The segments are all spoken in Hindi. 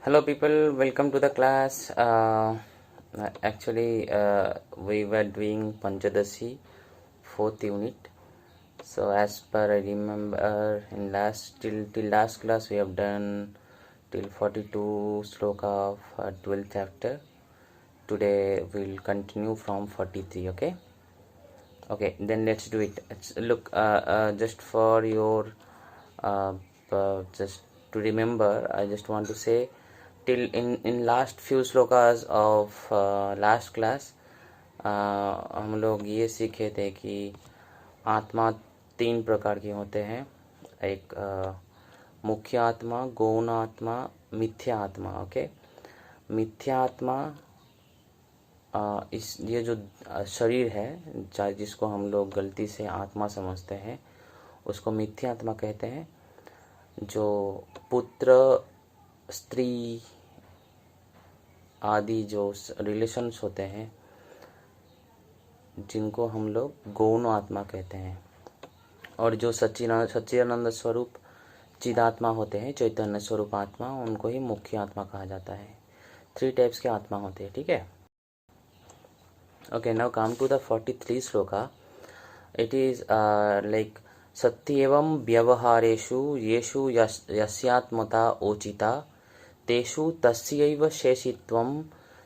Hello, people. Welcome to the class. Actually, we were doing Panchadasi, fourth unit. So, as per I remember, in till last class we have done till 42 sloka of 12th chapter. Today we'll continue from 43. Okay. Then let's do it. Look, just for your just to remember, I just want to say till in last few slokas of last class हम लोग ये सीखे थे कि आत्मा तीन प्रकार के होते हैं। एक मुख्य आत्मा, गौण आत्मा, मिथ्या आत्मा। ओके, मिथ्या आत्मा इस ये जो शरीर है जिसको हम लोग गलती से आत्मा समझते हैं उसको मिथ्या आत्मा कहते हैं। जो पुत्र, स्त्री आदि जो रिलेशंस होते हैं जिनको हम लोग गौण आत्मा कहते हैं। और जो सच्चिदानंद स्वरूप चिदात्मा होते हैं, चैतन्य स्वरूप आत्मा, उनको ही मुख्य आत्मा कहा जाता है। 3 टाइप्स के आत्मा होते हैं। ठीक है। Okay, now come to the 43 sloka. It is like सत्येवं व्यवहारेषु येषु यस्यात्मता ओचिता तेषु तस्यैव शेषित्वं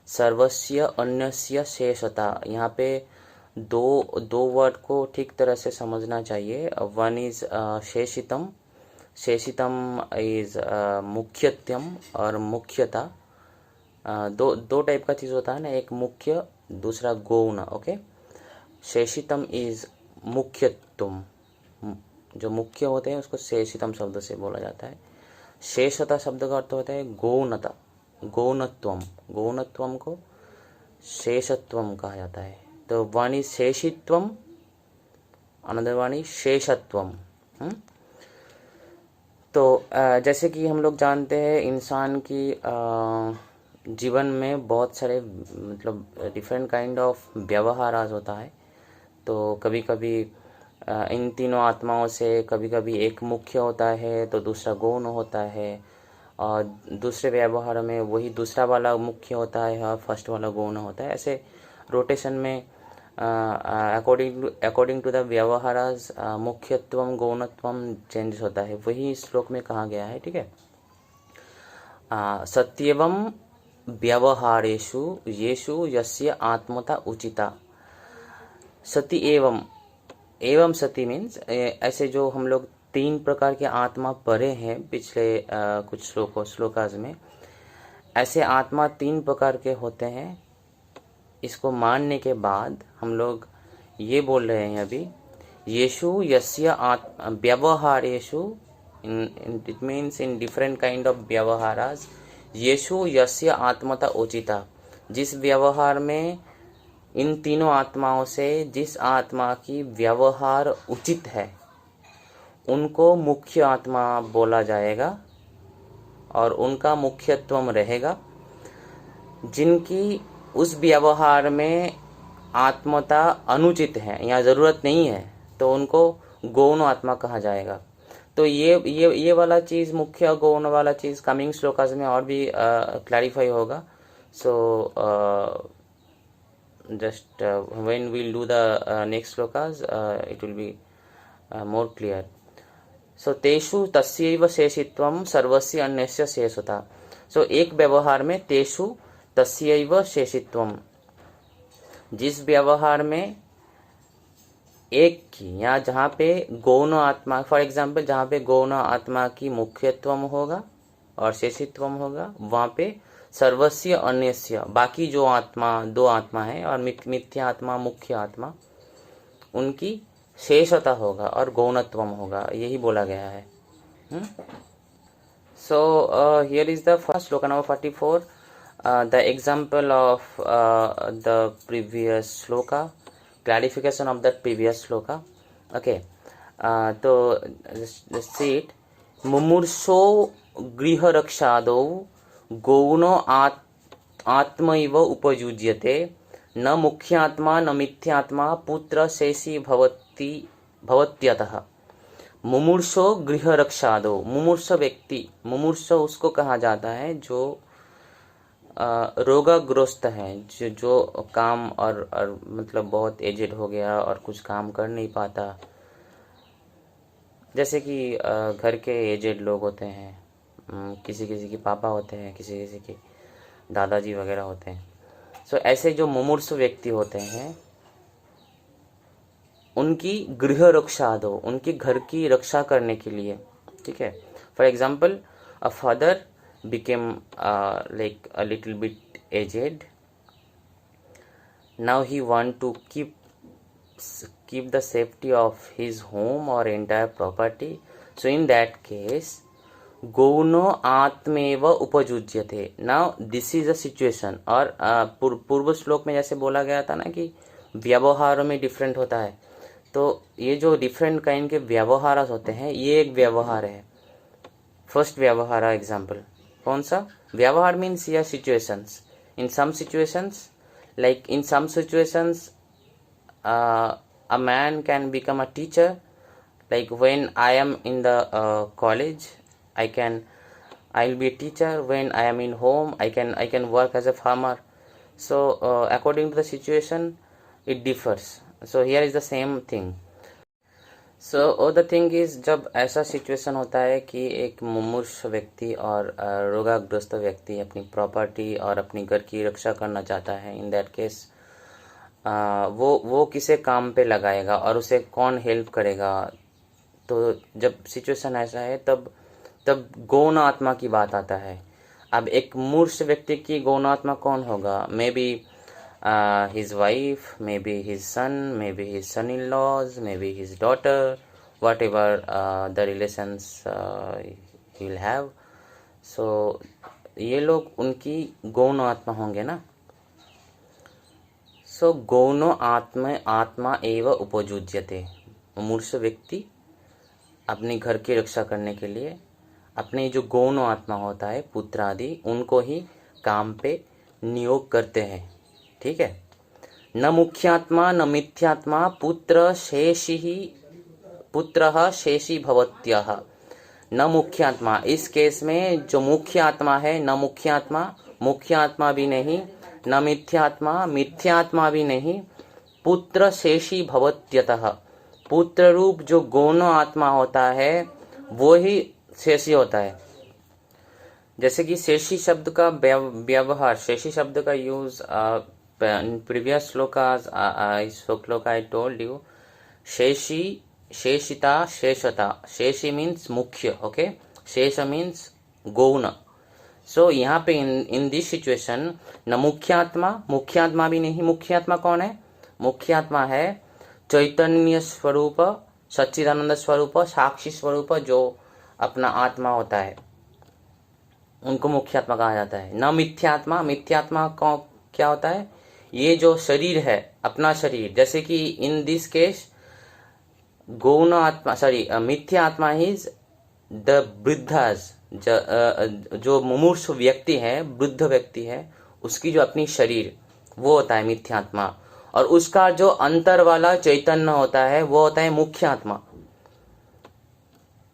सर्वस्य अन्यस्य शेषता। यहाँ पे दो वर्ड को ठीक तरह से समझना चाहिए। वन इज शेषितम, शेषितम इज मुख्यत्वम और मुख्यता। दो टाइप का चीज होता है ना, एक मुख्य दूसरा गौण। ओके, शेषितम इज मुख्यत्वम, जो मुख्य होते हैं उसको शेषितम शब्द से बोला जाता है। शेषता शब्द का अर्थ होता है गौणता, गौणत्वम। गौणत्वम को शेषत्वम कहा जाता है। तो वन इज शेषित्वम, अनदर वन इज शेषत्वम। तो जैसे कि हम लोग जानते हैं इंसान की जीवन में बहुत सारे मतलब डिफरेंट काइंड ऑफ व्यवहार होता है। तो कभी कभी इन तीनों आत्माओं से कभी कभी एक मुख्य होता है तो दूसरा गौण होता है, और दूसरे व्यवहार में वही दूसरा वाला मुख्य होता है और फर्स्ट वाला गौण होता है। ऐसे रोटेशन में अकॉर्डिंग टू द व्यवहारास मुख्यत्वम गौणत्वम चेंज होता है। वही श्लोक में कहा गया है। ठीक है। सत्यवम व्यवहारेषु येषु यस्य आत्मता उचिता। सति एवं सति मीन्स ऐसे जो हम लोग 3 प्रकार के आत्मा पढ़े हैं पिछले कुछ श्लोकास में, ऐसे आत्मा 3 प्रकार के होते हैं। इसको मानने के बाद हम लोग ये बोल रहे हैं अभी, येषु यस्य व्यवहारेषु, it means in different kind of व्यवहारास, येषु यस्य आत्मता उचिता, जिस व्यवहार में इन तीनों आत्माओं से जिस आत्मा की व्यवहार उचित है उनको मुख्य आत्मा बोला जाएगा और उनका मुख्यत्व रहेगा। जिनकी उस व्यवहार में आत्मता अनुचित है या ज़रूरत नहीं है तो उनको गौण आत्मा कहा जाएगा। तो ये वाला चीज़, मुख्य गौण वाला चीज़ कमिंग श्लोकास में और भी क्लैरिफाई होगा। सो just when we'll do the next slokas it will be more clear. So तेषु तस्यैव शेषित्वं सर्वस्य अन्यस्य शेषता। So एक व्यवहार में तेषु तस्यैव शेषित्वं, जिस व्यवहार में एक की या जहाँ पे गौण आत्मा, फॉर एग्जाम्पल जहाँ पे गौण आत्मा की मुख्यत्वम होगा और शेषित्वम होगा, वहाँ पे सर्वस्य अन्यस्य, बाकी जो आत्मा 2 आत्मा है और मिथ्या आत्मा मुख्य आत्मा, उनकी शेषता होगा और गौणत्वम होगा, यही बोला गया है। So here is the first shloka number 44, the example of the previous shloka, clarification of the previous shloka. Okay, तो सी इट, मुमुर्षो गृह रक्षादौ गौणो आत्मैव उपयुज्यते, न मुख्यात्मा न मिथ्यात्मा पुत्र शेषी भवत्यतः। मुमूर्षो गृह रक्षादो, मुमूर्ष व्यक्ति, मुमूर्ष उसको कहा जाता है जो रोगाग्रस्त है, जो काम और मतलब बहुत एजेड हो गया और कुछ काम कर नहीं पाता। जैसे कि घर के एजेड लोग होते हैं, किसी किसी के पापा होते हैं, किसी किसी के दादाजी वगैरह होते हैं। सो ऐसे जो मुमूर्षु व्यक्ति होते हैं उनकी गृह रक्षा दो, उनकी घर की रक्षा करने के लिए, ठीक है। For example, a father became like a little bit aged. Now he want to keep the safety of his home or entire property. So in that case, गौनो आत्मेव उपयुज्यते। Now this is a situation. और पूर्व श्लोक में जैसे बोला गया था ना कि व्यवहारों में डिफरेंट होता है, तो ये जो डिफरेंट काइंड के व्यवहार होते हैं, ये एक व्यवहार है। फर्स्ट व्यवहार एग्जाम्पल कौन सा? व्यवहार मीन्स या situations. In some situations, like in some situations a man can become a teacher, like when I am in the college, I'll be a teacher. When I am in home, I can work as a farmer. So according to the situation it differs. So here is the same thing. So the thing is, जब ऐसा सिचुएशन होता है कि एक मुमूर्ष व्यक्ति और रोगाग्रस्त व्यक्ति अपनी प्रॉपर्टी और अपनी घर की रक्षा करना चाहता है, इन दैट केस वो किसे काम पे लगाएगा और उसे कौन हेल्प करेगा? तो जब सिचुएशन ऐसा है तब गौण आत्मा की बात आता है। अब एक मूर्ख व्यक्ति की गौण आत्मा कौन होगा? May be his wife, maybe his son, maybe his son-in-laws, maybe his daughter, whatever the relations he'll have. So ये लोग उनकी गौण आत्मा होंगे ना। सो गौण आत्मा एव उपयुज्यते। मूर्ख व्यक्ति अपने घर की रक्षा करने के लिए अपने जो गौण आत्मा होता है, पुत्र आदि, उनको ही काम पे नियोग करते हैं, ठीक है। न मुख्यात्मा न मिथ्यात्मा पुत्रः शेषी भवत्यः। न मुख्यात्मा, इस केस में जो मुख्य आत्मा है, न मुख्य आत्मा भी नहीं, न मिथ्यात्मा भी नहीं, पुत्र शेषी भवत्यतः। पुत्र रूप जो गौण आत्मा होता है वो ही शेषी होता है। जैसे कि शेषी शब्द का व्यवहार, शेषी शब्द का use previous slokas, shloka I told you, sheshi, sheshita, sheshata. Sheshi means mukhya, okay? Shesha means gauna. So यहाँ पे in this situation न मुख्यात्मा भी नहीं। मुख्यात्मा कौन है? मुख्यात्मा है चैतन्य स्वरूप, सच्चिदानंद स्वरूप, साक्षी स्वरूप, जो अपना आत्मा होता है, उनको मुख्यात्मा कहा जाता है। न मिथ्यात्मा को क्या होता है? ये जो शरीर है, अपना शरीर, जैसे कि इन दिस केस गौण आत्मा, मिथ्या आत्मा इज द वृद्धास, जो मुमूर्ष व्यक्ति है, वृद्ध व्यक्ति है, उसकी जो अपनी शरीर, वो होता है मिथ्या आत्मा। और उसका जो अंतर वाला चैतन्य होता है वो होता है मुख्य आत्मा।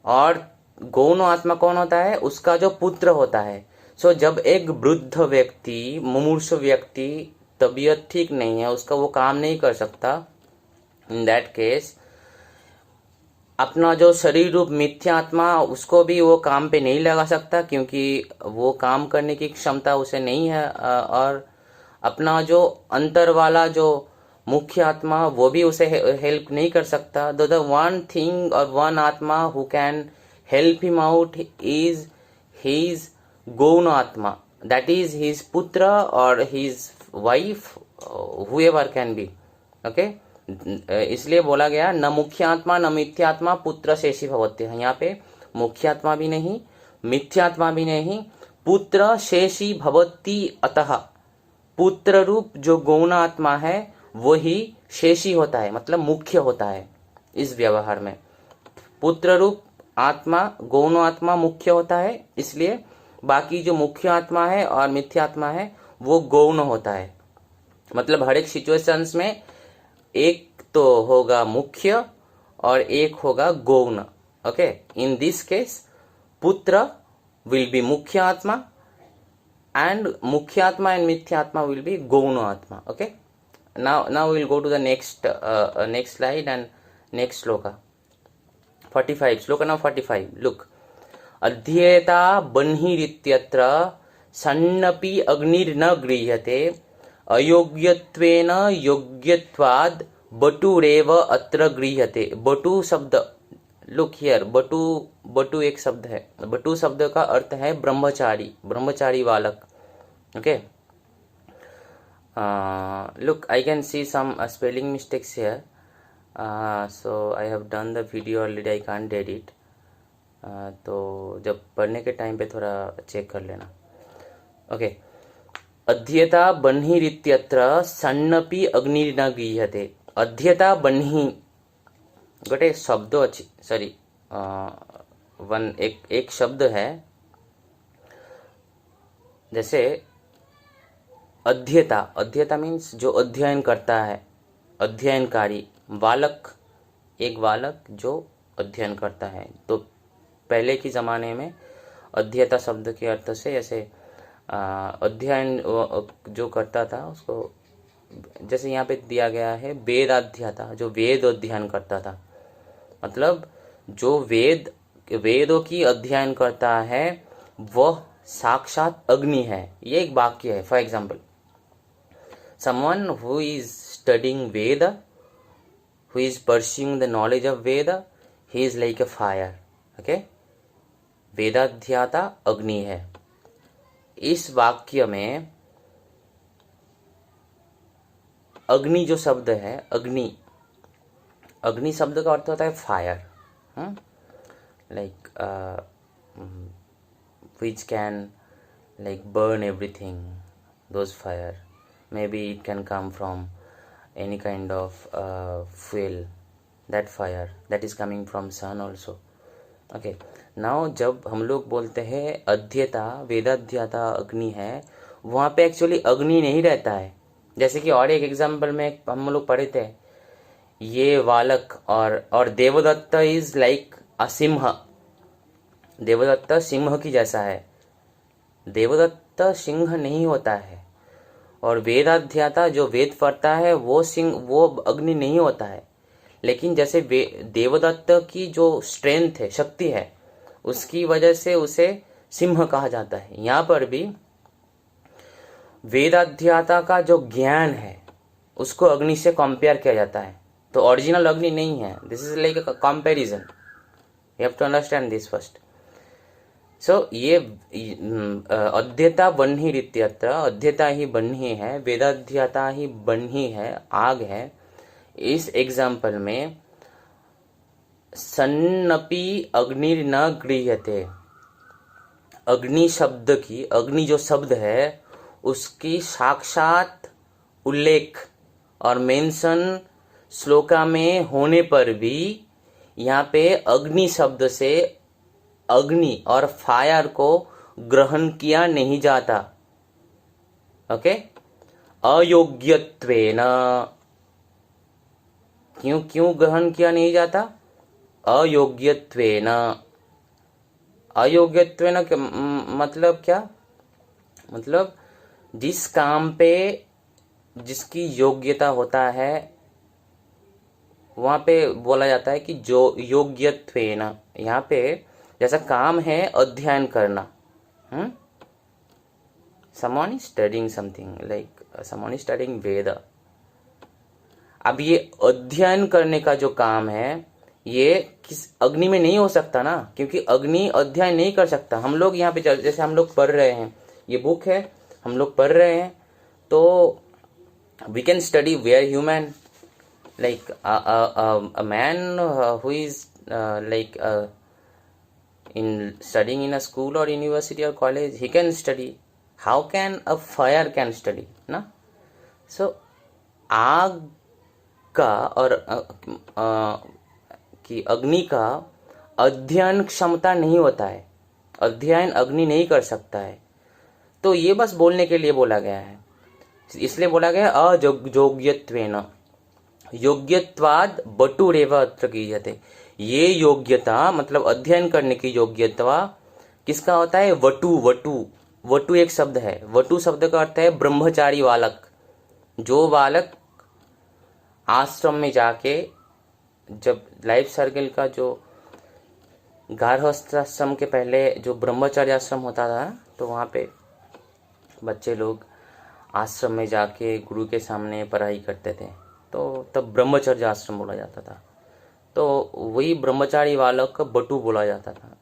और गौण आत्मा कौन होता है? उसका जो पुत्र होता है। सो जब एक वृद्ध व्यक्ति, मुमूर्ष व्यक्ति, तबीयत ठीक नहीं है, उसका वो काम नहीं कर सकता, इन दैट केस अपना जो शरीर रूप मिथ्या आत्मा, उसको भी वो काम पे नहीं लगा सकता, क्योंकि वो काम करने की क्षमता उसे नहीं है। और अपना जो अंतर वाला जो मुख्य आत्मा, वो भी उसे हेल्प नहीं कर सकता। द वन थिंग और वन आत्मा who can help him out is his गौण आत्मा, that is his putra or his wife, whoever can be, okay? इसलिए बोला गया न मुख्यात्मा न मिथ्यात्मा पुत्र शेषी भवत्य। यहाँ पे मुख्यात्मा भी नहीं, मिथ्यात्मा भी नहीं, पुत्र शेषी भवती, अतः पुत्र रूप जो गौण आत्मा है वही शेषी होता है, मतलब मुख्य होता है। इस व्यवहार में पुत्र रूप आत्मा, गौण आत्मा मुख्य होता है, इसलिए बाकी जो मुख्य आत्मा है और मिथ्या आत्मा है वो गौण होता है। मतलब हर एक सिचुएशंस में एक तो होगा मुख्य और एक होगा गौण, Okay, in this case putra will be mukhya atma and mukhya atma and mithya atma will be gauna atma. Okay, now we will go to the next slide and next shloka 45. shloka now 45. look, अध्येता बन्हिरित्यत्र सन्नपि अग्निर्न गृह्यते अयोग्यत्वेन योग्यत्वाद बटुरेव अत्र गृह्यते. बटु शब्द, लुक हियर, बटु एक शब्द है. बटु शब्द का अर्थ है ब्रह्मचारी, ब्रह्मचारी बालक. Okay, look, I can see some spelling mistakes here, so I have done the video already, I can't edit. तो जब पढ़ने के टाइम पे थोड़ा चेक कर लेना. ओके, अध्येता बन्हिरित्यत्र सन्नपि अग्निर्न गृह्यते. अध्येता बन्हि गोटे शब्द अच्छी, सॉरी, एक शब्द है. जैसे अध्येता, अध्येता मीन्स जो अध्ययन करता है, अध्ययनकारी. बालक, एक बालक जो अध्ययन करता है. तो पहले के ज़माने में अध्येता शब्द के अर्थ से ऐसे अध्ययन जो करता था उसको, जैसे यहाँ पे दिया गया है वेदाध्यता, जो वेद अध्ययन करता था. मतलब जो वेदों की अध्ययन करता है वह साक्षात अग्नि है. ये एक वाक्य है. For example, someone who is studying Veda, who is pursuing the knowledge of Veda, he is like a fire. Okay, वेदाध्याता अग्नि है. इस वाक्य में अग्नि जो शब्द है, अग्नि शब्द का अर्थ होता है fire. Like which can like burn everything, those fire. Maybe it can come from any kind of fuel, that fire that is coming from sun also. Okay, now जब हम लोग बोलते हैं अध्येता, वेदाध्यता अग्नि है, वहाँ पे एक्चुअली अग्नि नहीं रहता है. जैसे कि और एक एग्जाम्पल में हम लोग पढ़े थे, ये बालक और देवदत्त इज लाइक अ सिंह. देवदत्त सिंह की जैसा है. देवदत्त सिंह नहीं होता है. और वेदाध्याता जो वेद पढ़ता है वो वो अग्नि नहीं होता है. लेकिन जैसे देवदत्त की जो स्ट्रेंथ है, शक्ति है, उसकी वजह से उसे सिंह कहा जाता है. यहाँ पर भी वेदाध्याता का जो ज्ञान है उसको अग्नि से कंपेयर किया जाता है. तो ओरिजिनल अग्नि नहीं है. This is like a comparison. You have to understand this first. So ये अध्येता बन्हिरित्यत्र, अध्येता ही बन्ही है, वेदाध्यता ही बन्ही है, आग है. इस एग्जाम्पल में सन्नपि अग्निर न गृह्यते, अग्नि शब्द की, अग्नि जो शब्द है उसकी साक्षात उल्लेख और मेंशन श्लोका में होने पर भी यहाँ पे अग्नि शब्द से अग्नि और फायर को ग्रहण किया नहीं जाता. ओके, अयोग्यत्वेन, क्यों ग्रहण किया नहीं जाता? अयोग्यत्वेन. अयोग्यत्वेन मतलब क्या? मतलब जिस काम पे जिसकी योग्यता होता है वहां पे बोला जाता है कि जो योग्यत्वेन. यहाँ पे जैसा काम है अध्ययन करना, someone is studying something, like someone is studying वेद. अब ये अध्ययन करने का जो काम है ये किस अग्नि में नहीं हो सकता ना, क्योंकि अग्नि अध्ययन नहीं कर सकता. हम लोग यहाँ पे जैसे हम लोग पढ़ रहे हैं, ये बुक है, हम लोग पढ़ रहे हैं, तो we can study, we are human, like a man who is like in studying in a school or university or college, he can study. How can a fire can study ना? So आग का और कि अग्नि का अध्ययन क्षमता नहीं होता है, अध्ययन अग्नि नहीं कर सकता है. तो ये बस बोलने के लिए बोला गया है, इसलिए बोला गया अयोग्यत्वेन, योग्यत्वाद बटुरेव अत्र गृह्यते. ये योग्यता मतलब अध्ययन करने की योग्यता किसका होता है? वटु। वटु वटु एक शब्द है। वटु शब्द का अर्थ है ब्रह्मचारी बालक। जो बालक आश्रम में जाके, जब लाइफ सर्कल का जो गार्हस्थ्याश्रम के पहले जो ब्रह्मचर्य आश्रम होता था, तो वहाँ पे बच्चे लोग आश्रम में जाके गुरु के सामने पढ़ाई करते थे, तो तब ब्रह्मचर्य आश्रम बोला जाता था। तो वही ब्रह्मचारी बालक को बटु बोला जाता था।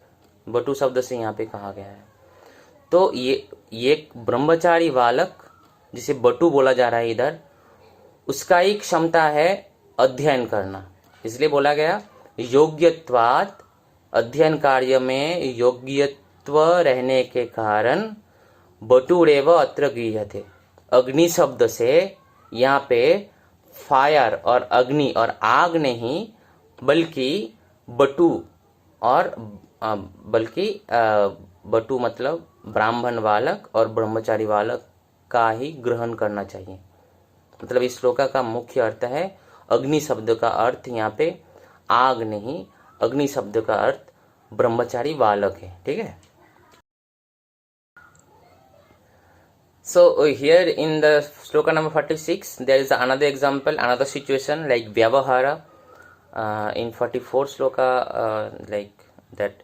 बटु शब्द से यहाँ पे कहा गया है। तो ये ब्रह्मचारी बालक जिसे बटु बोला जा रहा है इधर, उसका एक क्षमता है अध्ययन करना, इसलिए बोला गया योग्यत्वात्, अध्ययन कार्य में योग्यत्व रहने के कारण बटुरेव अत्र गृह्यते। अग्नि शब्द से यहाँ पे फायर और अग्नि और आग नहीं, बल्कि बटु और बटु मतलब ब्राह्मण बालक और ब्रह्मचारी बालक का ही ग्रहण करना चाहिए। मतलब इस श्लोक का मुख्य अर्थ है, अग्नि शब्द का अर्थ यहाँ पे आग नहीं, अग्नि शब्द का अर्थ ब्रह्मचारी बालक है। ठीक है। So here in the shloka number 46 there is another example, another situation like vyavahara. In 44 shloka like that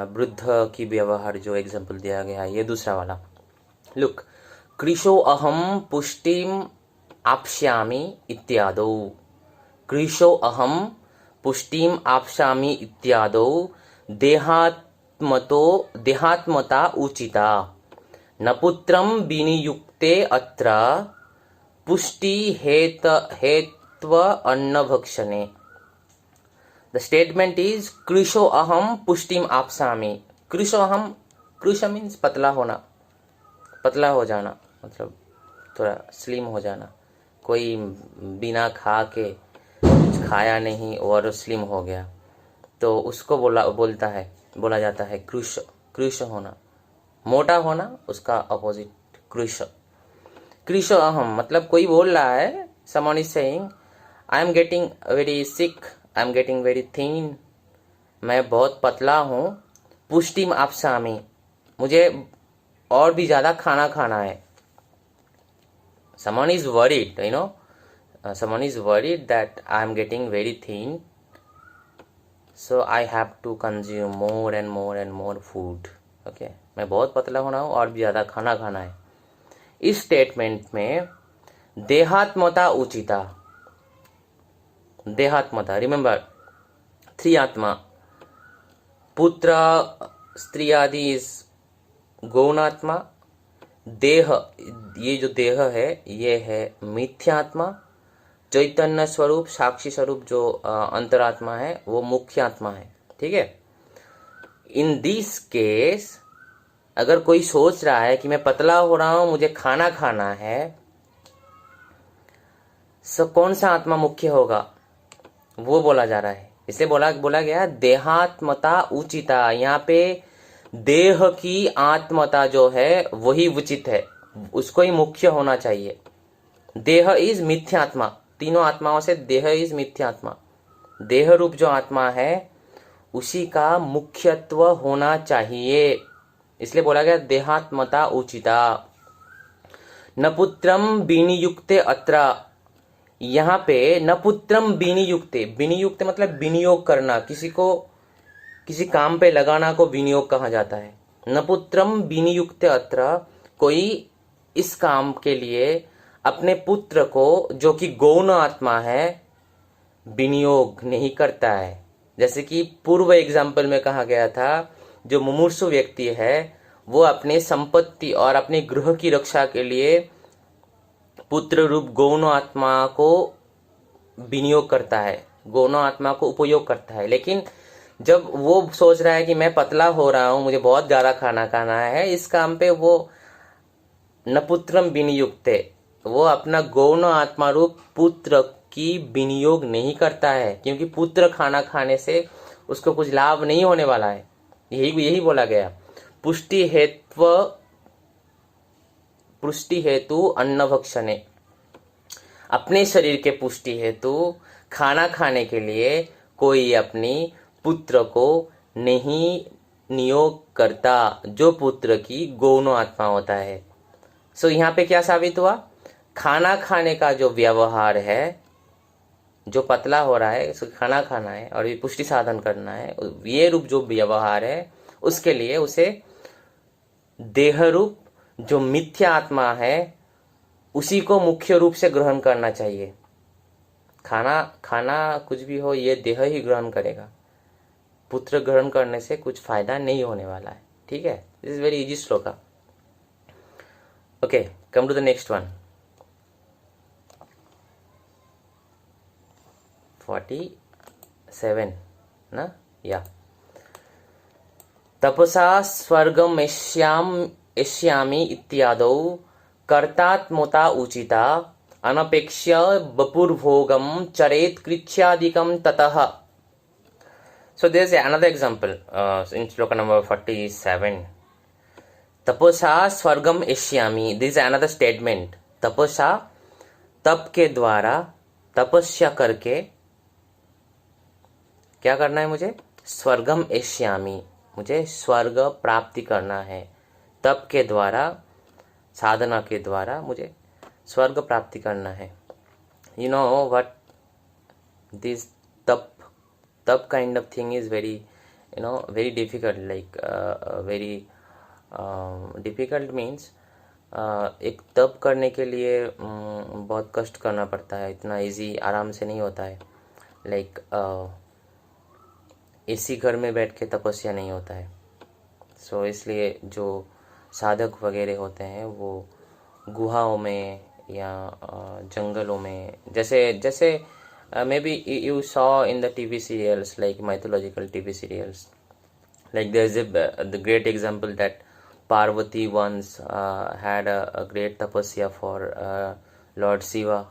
वृद्ध की व्यवहार जो एग्जाम्पल दिया गया है, ये दूसरा वाला। लुक, कृशो अहम पुष्टिम आप्स्यामि इत्यादौ। कृशो अहम पुष्टिम आप्स्यामि इत्यादौ देहात्मता उचिता। न पुत्रम विनियुक्ते अत्र पुष्टि हेत्व अन्न भक्षणे। The statement is कृशो अहम पुष्टिम आप्स्यामि। कृशो अहम, कृश मीन्स पतला होना, पतला हो जाना, मतलब थोड़ा स्लिम हो जाना। कोई बिना खा के, कुछ खाया नहीं और स्लिम हो गया, तो उसको बोला जाता है कृश। कृश होना, मोटा होना, उसका अपोजिट कृश। कृशो अहम मतलब कोई बोल रहा है, someone is saying I am getting very sick, I am getting very thin, मैं बहुत पतला हूँ। पुष्टिम आप्स्यामि, मुझे और भी ज़्यादा खाना खाना है। Someone is worried, you know, someone is worried that I am getting very thin, so I have to consume more and more and more food. Okay, मैं बहुत पतला होना हूँ और भी ज़्यादा खाना खाना है। इस स्टेटमेंट में देहात्मता उचिता, देहात्मता, रिमेंबर थ्री आत्मा, पुत्र, स्त्री आदि इज गौणात्मा, देह, ये जो देह है ये है मिथ्यात्मा, चैतन्य स्वरूप साक्षी स्वरूप जो अंतरात्मा है वो मुख्य आत्मा है। ठीक है। इन दिस केस अगर कोई सोच रहा है कि मैं पतला हो रहा हूं, मुझे खाना खाना है, सो कौन सा आत्मा मुख्य होगा वो बोला जा रहा है। इसलिए बोला गया देहात्मता उचिता। यहाँ पे देह की आत्मता जो है वही उचित है, उसको ही मुख्य होना चाहिए। देह इज मिथ्यात्मा, तीनों आत्माओं से देह इज मिथ्यात्मा। देह रूप जो आत्मा है उसी का मुख्यत्व होना चाहिए, इसलिए बोला गया देहात्मता उचिता। न पुत्रम विनियुक्ते अत्र, यहाँ पे न पुत्रम विनियुक्ते, विनियुक्त मतलब विनियोग करना, किसी को किसी काम पे लगाना को विनियोग कहा जाता है। न पुत्रम विनियुक्ते अत्र, कोई इस काम के लिए अपने पुत्र को जो कि गौण आत्मा है विनियोग नहीं करता है। जैसे कि पूर्व एग्जाम्पल में कहा गया था, जो मुमूर्षु व्यक्ति है वो अपने संपत्ति और अपने गृह की रक्षा के लिए पुत्र रूप गौण आत्मा को विनियोग करता है, गौण आत्मा को उपयोग करता है। लेकिन जब वो सोच रहा है कि मैं पतला हो रहा हूं, मुझे बहुत ज्यादा खाना खाना है, इस काम पे वो न पुत्रम विनियुक्ते, वो अपना गौण आत्मा रूप पुत्र की विनियोग नहीं करता है, क्योंकि पुत्र खाना खाने से उसको कुछ लाभ नहीं होने वाला है। यही बोला गया। पुष्टि हेतु अन्न भक्षणे, अपने शरीर के पुष्टि हेतु खाना खाने के लिए कोई अपनी पुत्र को नहीं नियोग करता जो पुत्र की गौण आत्मा होता है। सो यहाँ पे क्या साबित हुआ? खाना खाने का जो व्यवहार है, जो पतला हो रहा है, उसको खाना खाना है और ये पुष्टि साधन करना है, ये रूप जो व्यवहार है उसके लिए उसे देह रूप जो मिथ्या आत्मा है उसी को मुख्य रूप से ग्रहण करना चाहिए। खाना खाना कुछ भी हो, ये देह ही ग्रहण करेगा। पुत्र ग्रहण करने से कुछ फायदा नहीं होने वाला है। ठीक है, this is very easy shloka. Okay, come to the next one. 47 ना, या तपसा स्वर्गम एष्यामि इत्यादौ कर्तात्मता उचिता अनपेक्ष्य बपुर्भोगम चरेत कृच्छ्यादिकम ततः। So there is another example in shloka number 47. तपसा स्वर्गम एष्यामि, this is another statement. तपसा, तप के द्वारा, तपस्या करके क्या करना है मुझे? स्वर्गम एष्यामि, मुझे स्वर्ग प्राप्ति करना है। तप के द्वारा, साधना के द्वारा मुझे स्वर्ग प्राप्ति करना है। You know what this तप kind of thing is very, very difficult, like very difficult means एक तप करने के लिए बहुत कष्ट करना पड़ता है, इतना इजी आराम से नहीं होता है। लाइक एसी घर में बैठ के तपस्या नहीं होता है। सो इसलिए जो साधक वगैरह होते हैं वो गुहाओं में या जंगलों में, जैसे maybe you saw in the TV serials, like mythological TV serials, like there's the great example that Parvati once had a great tapasya for Lord Shiva.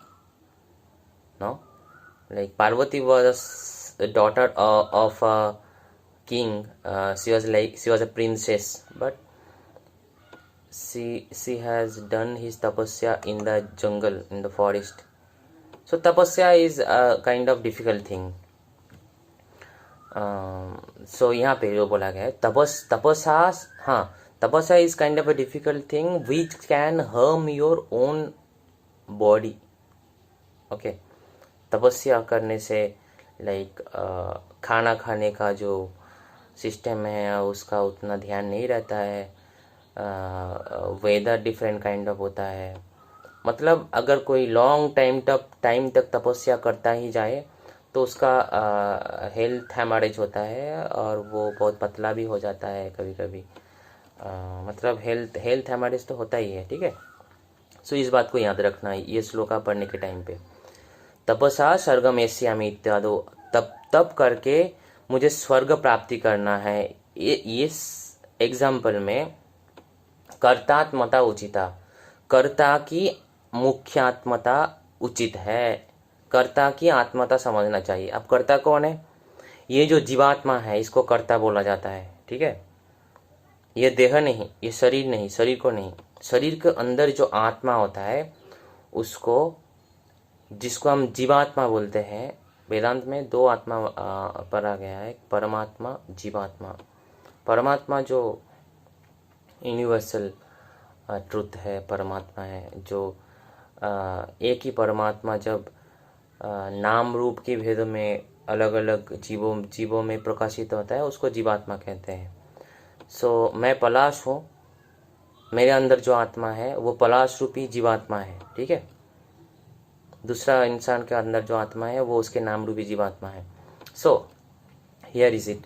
No, like Parvati was a daughter of a king. She was a princess, but she has done his tapasya in the jungle, in the forest. So tapasya is a kind of difficult thing. So यहाँ पे जो बोला गया है तपस्या is kind of a difficult thing which can harm your own body. Okay, तपस्या करने से like खाना खाने का जो सिस्टम है उसका उतना ध्यान नहीं रहता है। वेदर डिफरेंट काइंड ऑफ होता है। मतलब अगर कोई लॉन्ग टाइम तक तपस्या करता ही जाए तो उसका हेल्थ हैमरेज होता है और वो बहुत पतला भी हो जाता है कभी कभी। मतलब हेल्थ हैमरेज तो होता ही है। ठीक है, सो इस बात को याद रखना है ये श्लोका पढ़ने के टाइम पे। तपसा स्वर्गम एष्यामि इत्यादो, तप करके मुझे स्वर्ग प्राप्ति करना है। ये एग्जाम्पल में कर्तात्मता उचिता, कर्ता की मुख्यात्मता उचित है। कर्ता की आत्मता समझना चाहिए। अब कर्ता कौन है? ये जो जीवात्मा है इसको कर्ता बोला जाता है। ठीक है, ये देह नहीं, ये शरीर नहीं, शरीर को नहीं, शरीर के अंदर जो आत्मा होता है उसको, जिसको हम जीवात्मा बोलते हैं। वेदांत में दो आत्मा पर आ गया है, परमात्मा, जीवात्मा। परमात्मा जो यूनिवर्सल ट्रुथ है, परमात्मा है, जो एक ही परमात्मा जब नाम रूप के भेद में अलग अलग जीवों में प्रकाशित होता है उसको जीवात्मा कहते हैं। सो मैं पलाश हूँ, मेरे अंदर जो आत्मा है वो पलाश रूपी जीवात्मा है। ठीक है, दूसरा इंसान के अंदर जो आत्मा है वो उसके नाम रूपी जीवात्मा है। सो हियर इज इट,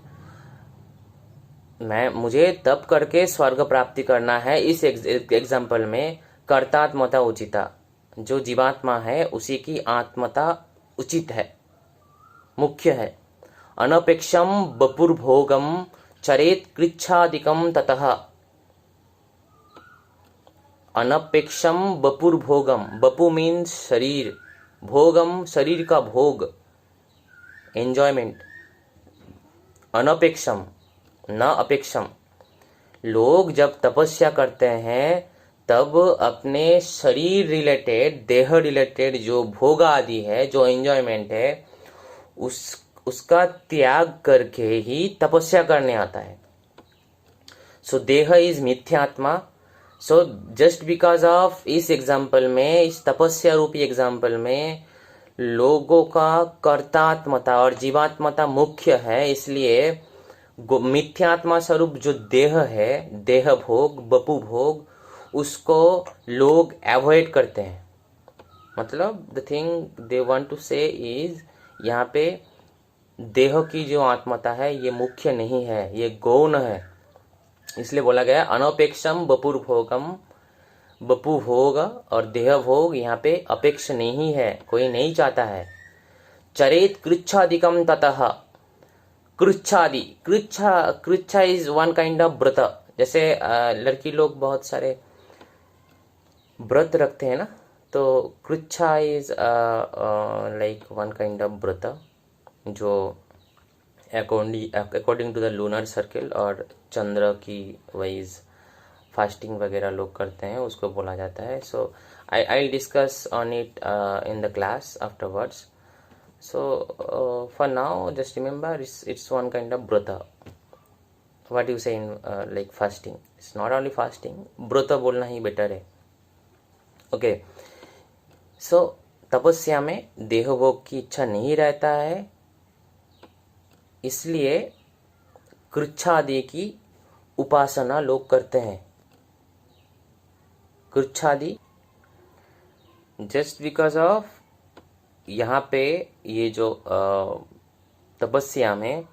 मुझे तप करके स्वर्ग प्राप्ति करना है। इस एग्जाम्पल में कर्तात्मता उचिता, जो जीवात्मा है उसी की आत्मता उचित है, मुख्य है। अनपेक्षम बपुर्भोगम चरेत कृच्छादिकम ततः। अनपेक्षम बपुर्भोगम, बपु मीन्स शरीर, भोगम शरीर का भोग, एंजॉयमेंट। अनपेक्षम न अपेक्षम। लोग जब तपस्या करते हैं तब अपने शरीर रिलेटेड, देह रिलेटेड जो भोग आदि है, जो एंजॉयमेंट है, उसका त्याग करके ही तपस्या करने आता है। सो देह इज मिथ्यात्मा। सो जस्ट बिकॉज ऑफ इस एग्जाम्पल में, इस तपस्या रूपी एग्जाम्पल में लोगों का कर्तात्मता और जीवात्मता मुख्य है, इसलिए मिथ्यात्मा स्वरूप जो देह है, देह भोग, बपू भोग, उसको लोग अवॉइड करते हैं। मतलब the thing they want to say is, यहाँ पे देह की जो आत्मता है ये मुख्य नहीं है, ये गौण है। इसलिए बोला गया अनपेक्षम बपुर भोगम, बपू भोग और देह भोग यहाँ पे अपेक्ष नहीं है, कोई नहीं चाहता है। चरेत कृच्छादिकम ततः, कृच्छादि, कृच्छा इज वन काइंड ऑफ व्रत। जैसे लड़की लोग बहुत सारे व्रत रखते हैं ना, तो कृच्छा is like one kind of व्रत जो according to the lunar circle और चंद्र की वाइज फास्टिंग वगैरह लोग करते हैं, उसको बोला जाता है। So I discuss on it in the class afterwards. So for now just remember it's one kind of brata. What you say in like fasting, it's not only fasting, brata बोलना ही बेटर है। ओके, सो तपस्या में देह भोग की इच्छा नहीं रहता है, इसलिए कृच्छादि की उपासना लोग करते हैं। कृच्छादि जस्ट बिकॉज ऑफ यहाँ पे ये जो तपस्या में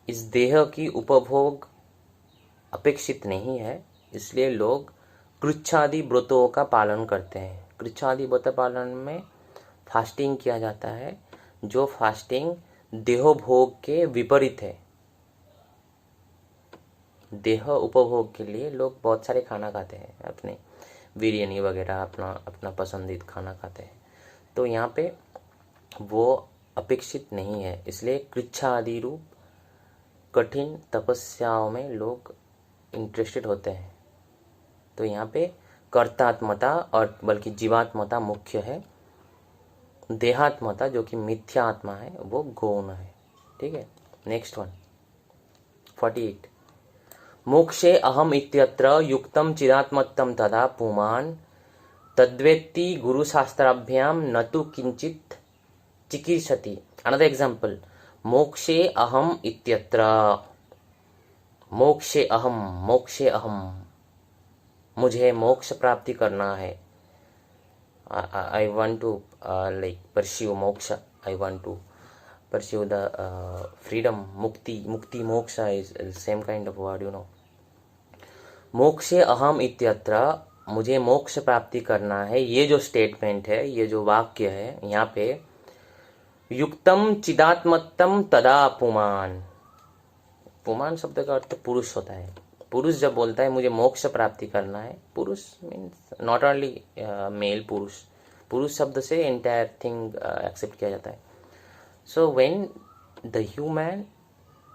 इस देह की उपभोग अपेक्षित नहीं है, इसलिए लोग कृच्छादि व्रतों का पालन करते हैं। कृच्छादि व्रत पालन में फास्टिंग किया जाता है, जो फास्टिंग देहोभोग के विपरीत है। देह उपभोग के लिए लोग बहुत सारे खाना खाते हैं, अपने बिरयानी वगैरह अपना पसंदीदा खाना खाते हैं, तो यहाँ पे वो अपेक्षित नहीं है। इसलिए कृच्छा आदि रूप कठिन तपस्याओं में लोग इंटरेस्टेड होते हैं। तो यहाँ पे कर्तात्मता और बल्कि जीवात्मता मुख्य है, देहात्मता जो कि मिथ्या आत्मा है वो गौण है। ठीक है, नेक्स्ट वन 48। मोक्षे अहम इत्यत्र युक्तम चिदात्मत्तम तदा पुमान तद्वेत्ति गुरुशास्त्राभ्याम न तु किंचित चिकीर्षति। अनदर एग्जाम्पल, मोक्षे अहम इत्यत्र, मोक्षे अहम, मुझे मोक्ष प्राप्ति करना है। I want to like pursue moksha, I want to pursue the freedom, mukti moksha is same kind of word, you know. मोक्षे अहम इत्यत्र, मुझे मोक्ष प्राप्ति करना है, ये जो स्टेटमेंट है, ये जो वाक्य है यहाँ पे, युक्तम चिदात्मत्तम तदा पुमान, पुमान शब्द का अर्थ पुरुष होता है। पुरुष जब बोलता है मुझे मोक्ष प्राप्ति करना है, पुरुष मीन्स नॉट ओनली मेल पुरुष, पुरुष शब्द से एंटायर थिंग एक्सेप्ट किया जाता है। सो व्हेन द ह्यूमन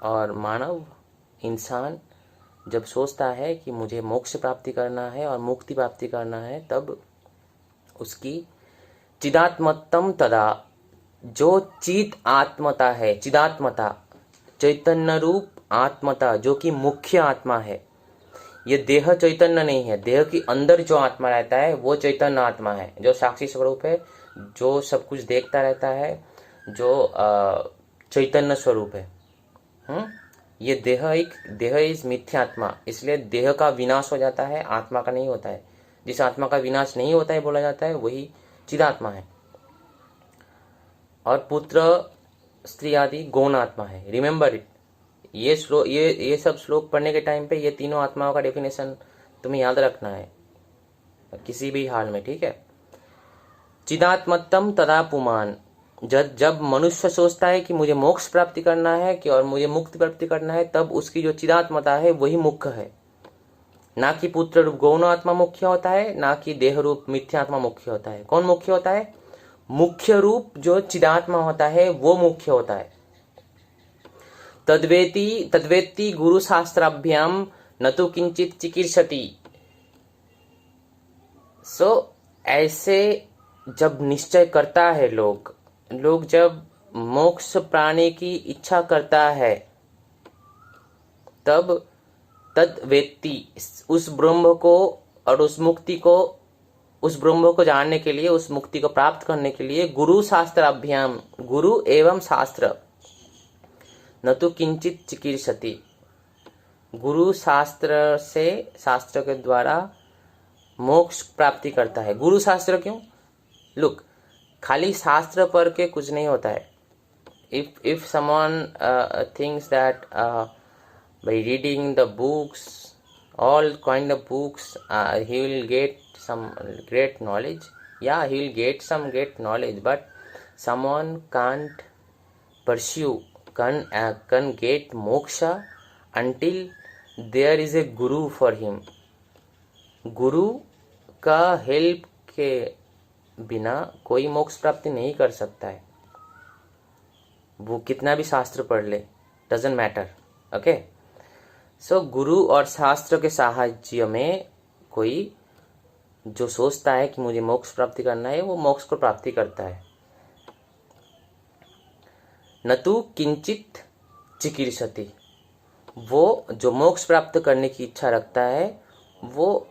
और मानव इंसान जब सोचता है कि मुझे मोक्ष प्राप्ति करना है और मुक्ति प्राप्ति करना है, तब उसकी चिदात्मत्तम तदा, जो चिद आत्मता है, चिदात्मता चैतन्य रूप आत्मता जो कि मुख्य आत्मा है, ये देह चैतन्य नहीं है, देह के अंदर जो आत्मा रहता है वो चैतन्य आत्मा है, जो साक्षी स्वरूप है, जो सब कुछ देखता रहता है, जो चैतन्य स्वरूप है। ये देह इज मिथ्यात्मा, इसलिए देह का विनाश हो जाता है, आत्मा का नहीं होता है। जिस आत्मा का विनाश नहीं होता है बोला जाता है वही चिदात्मा है। और पुत्र स्त्री आदि गौण आत्मा है। रिमेंबर इट, ये सब श्लोक पढ़ने के टाइम पे ये तीनों आत्माओं का डेफिनेशन तुम्हें याद रखना है किसी भी हाल में, ठीक है। चिदात्मत्तम तदा पुमान, जब मनुष्य सोचता है कि मुझे मोक्ष प्राप्ति करना है कि और मुझे मुक्ति प्राप्ति करना है, तब उसकी जो चिदात्मता है वही मुख्य है, ना कि पुत्र रूप गौण आत्मा मुख्य होता है, ना कि देह रूप मिथ्यात्मा मुख्य होता है। कौन मुख्य होता है? मुख्य रूप जो चिदात्मा होता है वो मुख्य होता है। तद्वेत्ति गुरु शास्त्राभ्याम न तो किंचित चिकीर्षति। सो ऐसे जब निश्चय करता है लोग जब मोक्ष प्राणी की इच्छा करता है तब तद वेत्ति, उस ब्रह्म को और उस मुक्ति को, उस ब्रह्म को जानने के लिए, उस मुक्ति को प्राप्त करने के लिए गुरु शास्त्राभ्याम, गुरु एवं शास्त्र, न तो किंचित चिकीर्षति, गुरु शास्त्र से, शास्त्र के द्वारा मोक्ष प्राप्ति करता है। गुरु शास्त्र क्यों? लुक, खाली शास्त्र पढ़ के कुछ नहीं होता है। if someone thinks that by reading the books, all kind of books, he will get some great knowledge. Yeah, he will get some great knowledge, but someone can't pursue, can get moksha until there is a guru for him. गुरु का हेल्प के बिना कोई मोक्ष प्राप्ति नहीं कर सकता है, वो कितना भी शास्त्र पढ़ ले, डजंट मैटर। ओके, सो गुरु और शास्त्र के साहाय्य में कोई जो सोचता है कि मुझे मोक्ष प्राप्ति करना है, वो मोक्ष को प्राप्ति करता है। न तो किंचित चिकीर्षति, वो जो मोक्ष प्राप्त करने की इच्छा रखता है वो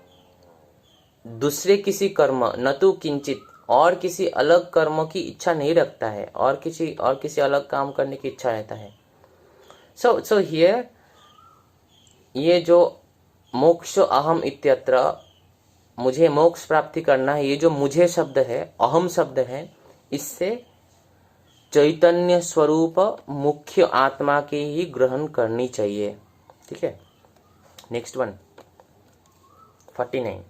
दूसरे किसी कर्म, न तो किंचित, और किसी अलग कर्म की इच्छा नहीं रखता है, और किसी अलग काम करने की इच्छा रहता है। सो हियर ये जो मोक्ष अहम इत्यत्र, मुझे मोक्ष प्राप्ति करना है, ये जो मुझे शब्द है, अहम शब्द है, इससे चैतन्य स्वरूप मुख्य आत्मा की ही ग्रहण करनी चाहिए। ठीक है, नेक्स्ट वन 49।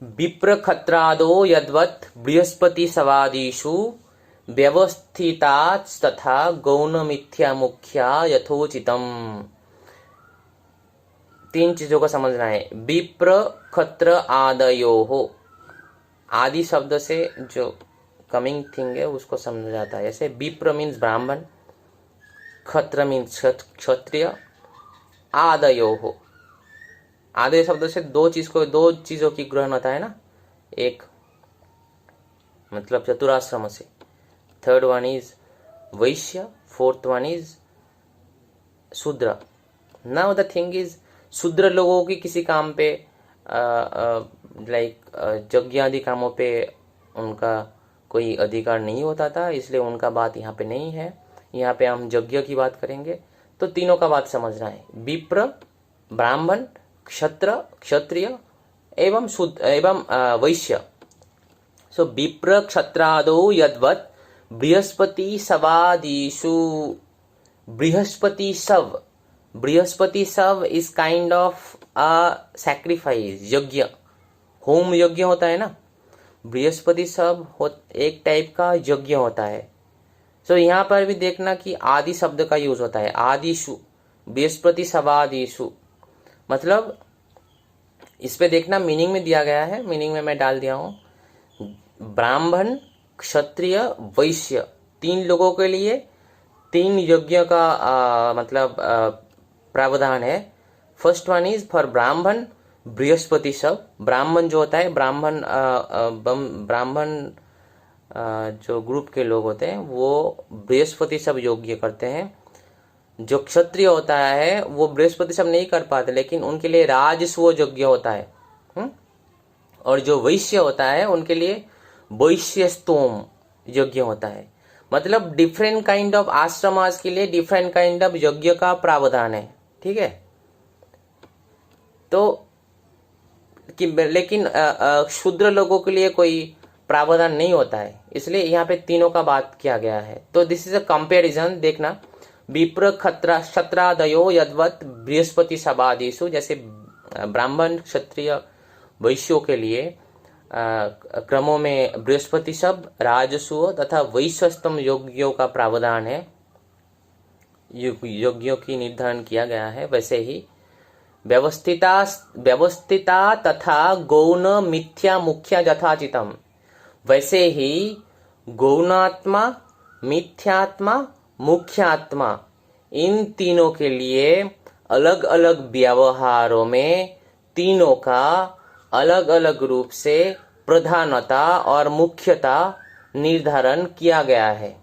विप्रखत्रादो यद्वत् बृहस्पति सवादिषु व्यवस्थितात् तथा गौण मिथ्या मुख्या यथोचितम। तीन चीजों को समझना है। विप्र खत्र आदयोः, आदि शब्द से जो कमिंग थिंग है उसको समझा जाता है। जैसे विप्र मीन्स ब्राह्मण, खत्र मीन्स क्षत्रिय, आदयोः, आदि शब्द से दो चीजों की ग्रहण होता है ना, एक मतलब चतुराश्रम से, third one is Vysya, fourth one is शूद्र। नाउ द थिंग इज, शूद्र लोगों की किसी काम पे लाइक यज्ञ आदि कामों पे उनका कोई अधिकार नहीं होता था, इसलिए उनका बात यहाँ पे नहीं है। यहाँ पे हम यज्ञ की बात करेंगे, तो तीनों का बात समझना है। विप्र, ब्राह्मण, क्षत्रिय एवं शुद्ध एवं वैश्य। सो विप्र क्षत्रादो यद्वत् बृहस्पति सवादिषु, बृहस्पति शव is kind of a sacrifice, यज्ञ, होम यज्ञ होता है ना, बृहस्पति शव एक टाइप का यज्ञ होता है। सो यहाँ पर भी देखना कि आदि शब्द का यूज होता है, आदिशु, बृहस्पति सवादिषु, मतलब इस पे देखना मीनिंग में दिया गया है, मीनिंग में मैं डाल दिया हूं। ब्राह्मण, क्षत्रिय, वैश्य, तीन लोगों के लिए तीन यज्ञ का मतलब प्रावधान है। फर्स्ट वन इज फॉर ब्राह्मण बृहस्पति शव, ब्राह्मण जो होता है, ब्राह्मण जो ग्रुप के लोग होते हैं वो बृहस्पति शव यज्ञ करते हैं। जो क्षत्रिय होता है वो बृहस्पति शव नहीं कर पाते, लेकिन उनके लिए राजस्व यज्ञ होता है। और जो वैश्य होता है उनके लिए वैश्य स्तोम यज्ञ होता है। मतलब डिफरेंट काइंड ऑफ आश्रमास के लिए डिफरेंट काइंड ऑफ यज्ञ का प्रावधान है। ठीक है, तो लेकिन शूद्र लोगों के लिए कोई प्रावधान नहीं होता है, इसलिए यहाँ पे तीनों का बात किया गया है। तो दिस इज अ कंपेरिजन, देखना। विप्र क्षत्रादयो यद्वत् बृहस्पति सवादिषु, जैसे ब्राह्मण, क्षत्रिय, वैश्यों के लिए क्रमों में बृहस्पति शब्द, राजस्व तथा वैश्यस्तम यज्ञों का प्रावधान है, यज्ञों की निर्धारण किया गया है, वैसे ही व्यवस्थिता तथा गौण मिथ्या मुख्या यथाचितम, वैसे ही गौणात्मा, मिथ्यात्मा, मुख्यात्मा, इन तीनों के लिए अलग अलग व्यवहारों में तीनों का अलग अलग रूप से प्रधानता और मुख्यता निर्धारण किया गया है।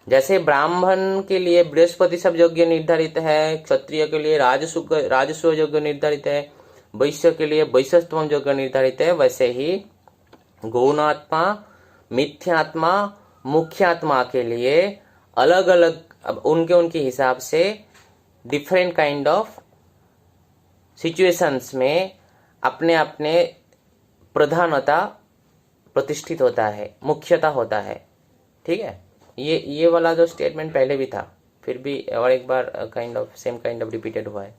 जैसे ब्राह्मण के लिए बृहस्पति सब यज्ञ निर्धारित है, क्षत्रिय के लिए राजस्व यज्ञ निर्धारित है, वैश्य के लिए वैश्यत्वम यज्ञ निर्धारित है, वैसे ही गौणात्मा, मिथ्यात्मा, मुख्यात्मा के लिए अलग अलग उनके हिसाब से डिफरेंट काइंड ऑफ सिचुएशंस में अपने अपने प्रधानता प्रतिष्ठित होता है, मुख्यता होता है। ठीक है, ये वाला जो स्टेटमेंट पहले भी था, फिर भी और एक बार सेम काइंड ऑफ रिपीटेड हुआ है।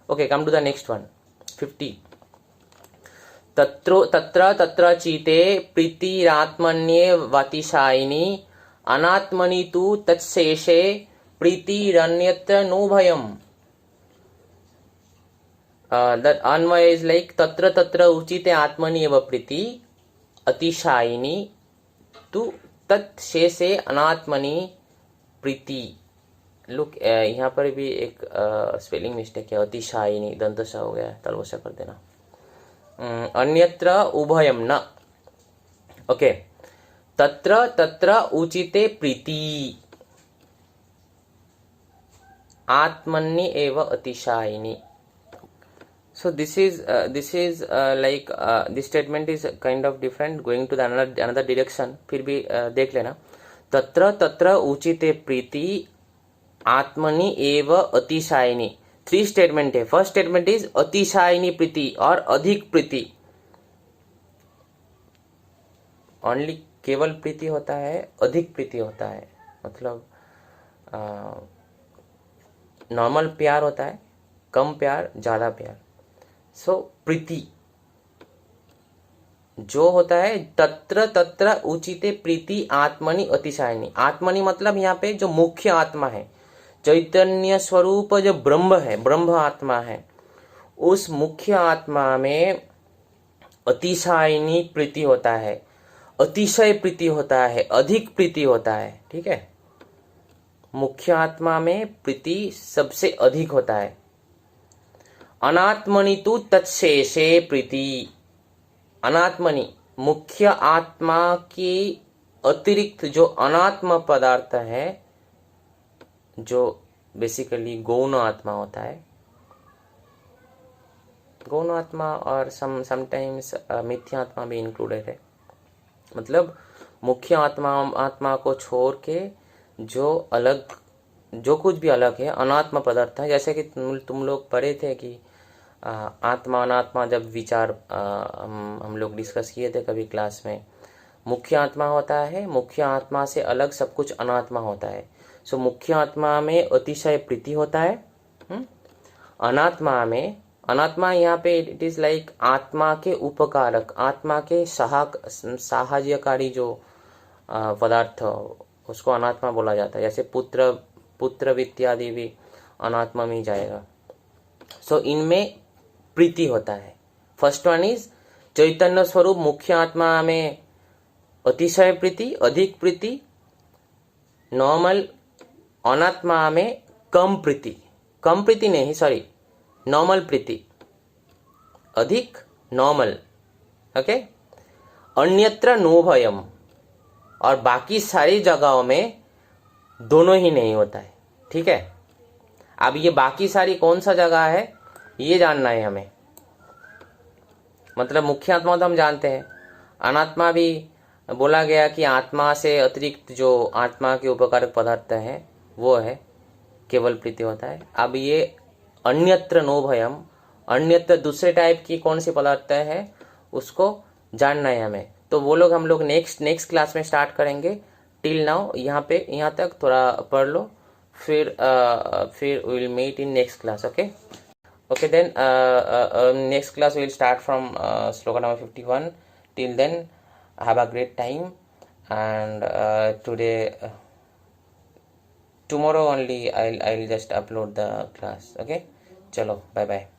Okay, come to the next one, 50। तत्र तत्र चीते प्रीतिरात्मन्येवातिशायिनी अनात्मनि तु तत्शेषे प्रीतिरन्यत्र नो भयम्। That अन्वय is like तत्र तत्र उचिते आत्मनि एव प्रीति अतिशायिनी तु तत्शेषे अनात्मनि प्रीति। लुक, यहाँ पर भी एक स्पेलिंग मिस्टेक है, अतिशायिनी दंतश हो गया है, तलवश कर देना। अन्यत्र उभयम न। ओके, तत्र तत्र उचिते प्रीति आत्मनि एव अतिशायिनी। So this is like this statement is kind of different, going to the another direction. फिर भी देख लेना। तत्र तत्र उचिते प्रीति आत्मनि एव अतिशायिनी। 3 स्टेटमेंट है। फर्स्ट स्टेटमेंट इज अतिशायिनी प्रीति और अधिक प्रीति। ओनली केवल प्रीति होता है, अधिक प्रीति होता है, मतलब नॉर्मल प्यार होता है, कम प्यार, ज्यादा प्यार। सो प्रीति जो होता है, तत्र तत्र उचिते प्रीति आत्मनि अतिशायिनी। आत्मनि मतलब यहाँ पे जो मुख्य आत्मा है, चैतन्य स्वरूप जो ब्रह्म है, ब्रह्म आत्मा है, उस मुख्य आत्मा में अतिशायिनी प्रीति होता है, अतिशय प्रीति होता है, अधिक प्रीति होता है। ठीक है, मुख्य आत्मा में प्रीति सबसे अधिक होता है। अनात्मनि तु तत्शेषे प्रीति। अनात्मनि मुख्य आत्मा की अतिरिक्त जो अनात्म पदार्थ है, जो बेसिकली गौण आत्मा होता है, गौण आत्मा और समटाइम्स मिथ्यात्मा भी इंक्लूडेड है। मतलब मुख्य आत्मा को छोड़ के जो अलग, जो कुछ भी अलग है, अनात्म पदार्थ है। जैसे कि तुम लोग पढ़े थे कि आत्मा अनात्मा जब विचार हम लोग डिस्कस किए थे कभी क्लास में। मुख्य आत्मा होता है, मुख्य आत्मा से अलग सब कुछ अनात्मा होता है। सो मुख्य आत्मा में अतिशय प्रीति होता है। अनात्मा में, अनात्मा यहाँ पे इट इज लाइक आत्मा के उपकारक, आत्मा के साहाय्यकारी जो पदार्थ, उसको अनात्मा बोला जाता है। जैसे पुत्र इत्यादि भी अनात्मा में ही जाएगा। सो इनमें प्रीति होता है। फर्स्ट वन इज चैतन्य स्वरूप मुख्य आत्मा में अतिशय प्रीति, अधिक प्रीति। नॉर्मल अनात्मा में कम प्रीति, कम प्रीति नहीं, सॉरी, नॉर्मल प्रीति, अधिक नॉर्मल। ओके, अन्यत्र नो भयम, और बाकी सारी जगहों में दोनों ही नहीं होता है। ठीक है, अब ये बाकी सारी कौन सा जगह है ये जानना है हमें। मतलब मुख्य आत्मा तो हम जानते हैं, अनात्मा भी बोला गया कि आत्मा से अतिरिक्त जो आत्मा के उपकारक पदार्थ है वो है केवल प्रीति होता है। अब ये अन्यत्र नो भयम, अन्यत्र दूसरे टाइप की कौन सी पदार्थ है उसको जानना है हमें। तो वो लोग हम लोग नेक्स्ट क्लास में स्टार्ट करेंगे। टिल नाउ यहाँ तक थोड़ा पढ़ लो, फिर will meet in next class. Okay then next class will start from shloka number 51. Till then, have a great time, and tomorrow only I'll just upload the class. Okay, chalo, bye bye.